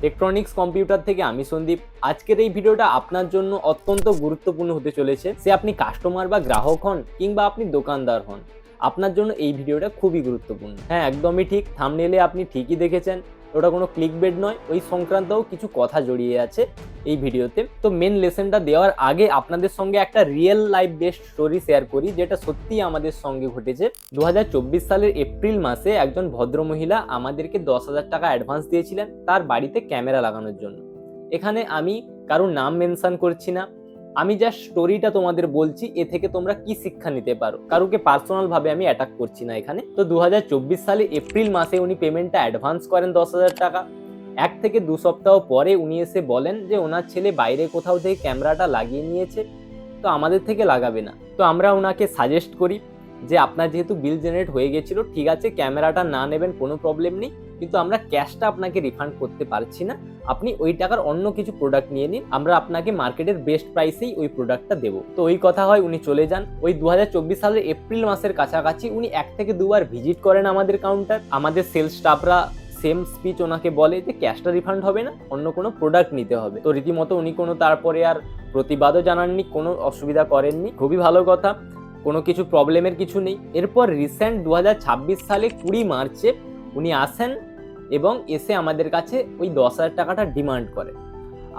টেকট্রনিক্স computer থেকে আমি সন্দীপ। আজকের এই ভিডিওটা আপনার জন্য অত্যন্ত গুরুত্বপূর্ণ হতে চলেছে। সে আপনি কাস্টমার বা গ্রাহক হন কিংবা আপনি দোকানদার হন, আপনার জন্য এই ভিডিওটা খুবই গুরুত্বপূর্ণ। হ্যাঁ, একদমই ঠিক, থাম্বনেইলে আপনি ঠিকই দেখেছেন, ওটা কোনো ক্লিকবেট নয়, ওই সংক্রান্তও কিছু কথা জড়িয়ে আছে এই ভিডিওতে। তো মেন লেসনটা দেওয়ার আগে আপনাদের সঙ্গে একটা real life best story share করি, যেটা সত্যিই আমাদের সঙ্গে ঘটেছে। 2024 সালের এপ্রিল মাসে একজন ভদ্রমহিলা আমাদেরকে 10,000 টাকা অ্যাডভান্স দিয়েছিলেন তার বাড়িতে ক্যামেরা লাগানোর জন্য। এখানে আমি কারোর নাম মেনশন করছি না, আমি জাস্ট স্টোরিটা তোমাদের বলছি, এ থেকে তোমরা কি শিক্ষা নিতে পারো। কারোকে পার্সোনাল ভাবে আমি অ্যাটাক করছি না এখানে। তো 2024 সালে এপ্রিল মাসে উনি পেমেন্টটা অ্যাডভান্স করেন 10,000 টাকা। 1 থেকে 2 সপ্তাহ পরে উনি এসে বলেন যে ওনার ছেলে বাইরে কোথাও থেকে ক্যামেরাটা লাগিয়ে নিয়েছে, তো আমাদের থেকে লাগাবে না। তো আমরা ওনাকে সাজেস্ট করি যে আপনার যেহেতু বিল জেনারেট হয়ে গেছিল, ঠিক আছে ক্যামেরাটা না নেবেন কোনো প্রবলেম নেই, কিন্তু আমরা ক্যাশটা আপনাকে রিফান্ড করতে পারছি না, আপনি ওই টাকার অন্য কিছু প্রোডাক্ট নিয়ে নিন, আমরা আপনাকে মার্কেটের বেস্ট প্রাইসেই ওই প্রোডাক্টটা দেবো। তো ওই কথা হয়, উনি চলে যান। ওই 2024 সালের এপ্রিল মাসের কাছাকাছি উনি 1 থেকে 2 বার ভিজিট করেন আমাদের কাউন্টার। আমাদের সেলস স্টাফরা সেম স্পিচ ওনাকে বলে যে ক্যাশটা রিফান্ড হবে না, অন্য কোনো প্রোডাক্ট নিতে হবে। তো রীতিমতো উনি কোনো তারপরে আর প্রতিবাদও জানাননি, কোনো অসুবিধা করেননি, খুবই ভালো কথা, কোনো কিছু প্রবলেমের কিছু নেই। এরপর রিসেন্ট 2026 সালে 20 মার্চে উনি আসেন এবং এসে আমাদের কাছে ওই 10,000 টাকাটা ডিমান্ড করে।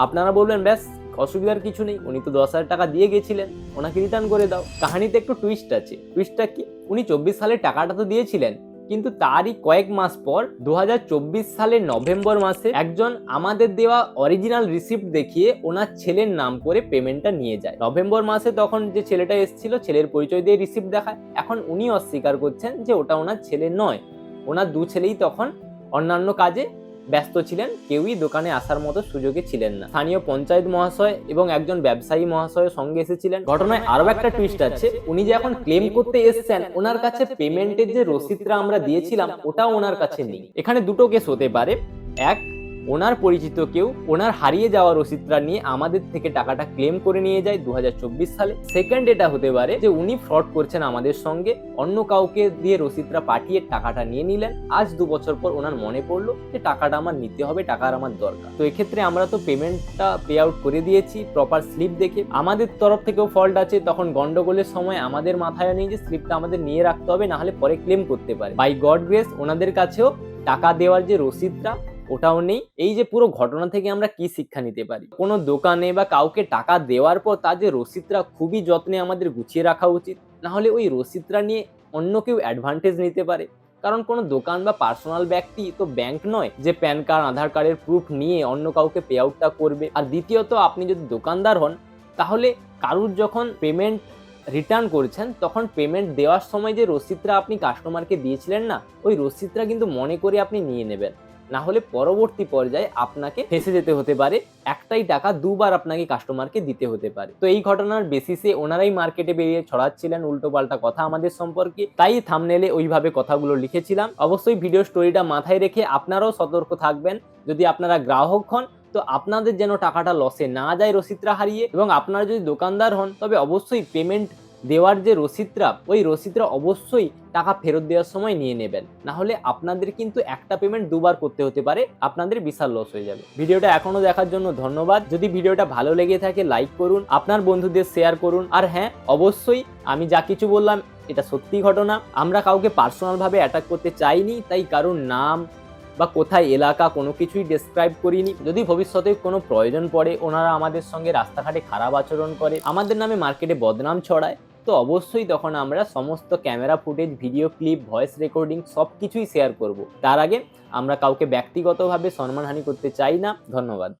আপনারা বলবেন ব্যাস অসুবিধার কিছু নেই, উনি তো 10,000 টাকা দিয়ে গেছিলেন, ওনাকে রিটার্ন করে দাও। কাহিনীতে একটু টুইস্ট আছে। টুইস্টটা কি? উনি 24 সালে টাকাটা তো দিয়েছিলেন, কিন্তু তারই কয়েক মাস পর 2024 সালের নভেম্বর মাসে একজন আমাদের দেওয়া অরিজিনাল রিসিপ্ট দেখিয়ে ওনার ছেলের নাম করে পেমেন্টটা নিয়ে যায়। নভেম্বর মাসে তখন যে ছেলেটা এসেছিল, ছেলের পরিচয় দিয়ে রিসিপ্ট দেখায়। এখন উনি অস্বীকার করছেন যে ওটা ওনার ছেলে নয়, ওনার 2 ছেলেই তখন অন্যান্য কাজে ব্যস্ত ছিলেন, কেউই দোকানে আসার মতো সুযোগে ছিলেন না। স্থানীয় পঞ্চায়েত মহাশয় এবং একজন ব্যবসায়ী মহাশয় সঙ্গে এসেছিলেন। ঘটনায় আরো একটা টুইস্ট আছে, উনি যে এখন ক্লেম করতে এসেছেন, ওনার কাছে পেমেন্টের যে রসিদটা আমরা দিয়েছিলাম ওটাও ওনার কাছে নেই। এখানে দুটো কেস হতে পারে, এক, ওনার পরিচিত কেউ ওনার হারিয়ে যাওয়া রসিদটা নিয়ে আমাদের থেকে টাকাটা ক্লেম করে নিয়ে যায় 2024 সালে। সেকেন্ড, এটা হতে পারে যে উনি ফ্রড করছেন আমাদের সঙ্গে, অন্য কাউকে দিয়ে রসিদটা পাঠিয়ে টাকাটা নিয়ে নিলেন। আজ 2 বছর পর ওনার মনে পড়লো যে টাকাটা আমার নিতে হবে, টাকার আমার দরকার। তো এক্ষেত্রে আমরা তো পেমেন্টটা পে আউট করে দিয়েছি প্রপার স্লিপ দেখে, আমাদের তরফ থেকেও ফল্ট আছে। তখন গন্ডগোলের সময় আমাদের মাথায় নেই যে স্লিপটা আমাদের নিয়ে রাখতে হবে, না হলে পরে ক্লেম করতে পারে। বাই গড গ্রেস ওনাদের কাছেও টাকা দেওয়ার যে রসিদটা ওটাও নেই। এই যে পুরো ঘটনা থেকে আমরা কি শিক্ষা নিতে পারি? কোনো দোকানে বা কাউকে টাকা দেওয়ার পর তার যে রসিদটা খুবই যত্নে আমাদের গুছিয়ে রাখা উচিত, না হলে ওই রসিদটা নিয়ে অন্য কেউ অ্যাডভান্টেজ নিতে পারে। কারণ কোনো দোকান বা পার্সোনাল ব্যক্তি তো ব্যাংক নয় যে প্যান কার্ড আধার কার্ডের প্রুফ নিয়ে অন্য কাউকে পে আউটটা করবে। আর দ্বিতীয়ত, আপনি যদি দোকানদার হন তাহলে কারুর যখন পেমেন্ট রিটার্ন করছেন তখন পেমেন্ট দেওয়ার সময় যে রসিদটা আপনি কাস্টমারকে দিয়েছিলেন না, ওই রসিদটা কিন্তু মনে করে আপনি নিয়ে নেবেন, না হলে পরবর্তী পর্যায়ে আপনাকে ফেঁসে যেতে হতে পারে। একটাই টাকা 2 বার আপনাকে কাস্টমারকে দিতে হতে পারে। তো এই ঘটনার বেসিসে ওনারাই মার্কেটে বেরিয়ে ছড়াচ্ছিলেন উল্টো পাল্টা কথা আমাদের সম্পর্কে, তাই থাম্বনেইলে ওইভাবে কথাগুলো লিখেছিলাম। অবশ্যই ভিডিও স্টোরিটা মাথায় রেখে আপনারাও সতর্ক থাকবেন। যদি আপনারা গ্রাহক হন তো আপনাদের যেন টাকাটা লসে না যায় রসিদটা হারিয়ে, এবং আপনারা যদি দোকানদার হন তবে অবশ্যই পেমেন্ট দেওয়ার যে রসিদটা, ওই রসিদটা অবশ্যই টাকা ফেরত দেওয়ার সময় নিয়ে নেবেন, না হলে আপনাদের কিন্তু একটা পেমেন্ট 2 বার করতে হতে পারে, আপনাদের বিশাল লস হয়ে যাবে। ভিডিওটা এখনো দেখার জন্য ধন্যবাদ। যদি ভিডিওটা ভালো লেগে থাকে লাইক করুন, আপনার বন্ধুদের শেয়ার করুন। আর হ্যাঁ, অবশ্যই আমি যা কিছু বললাম এটা সত্যি ঘটনা, আমরা কাউকে পার্সোনাল ভাবে অ্যাটাক করতে চাইনি, তাই কারোর নাম বা কোথায় এলাকা কোনো কিছুই ডেসক্রাইব করিনি। যদি ভবিষ্যতে কোনো প্রয়োজন পড়ে, ওনারা আমাদের সঙ্গে রাস্তাঘাটে খারাপ আচরণ করে, আমাদের নামে মার্কেটে বদনাম ছড়ায়, তো অবশ্যই তখন আমরা সমস্ত camera footage, video clip, voice recording সব কিছুই শেয়ার করব। তার আগে আমরা কাউকে ব্যক্তিগতভাবে সম্মানহানি করতে চাই না। ধন্যবাদ।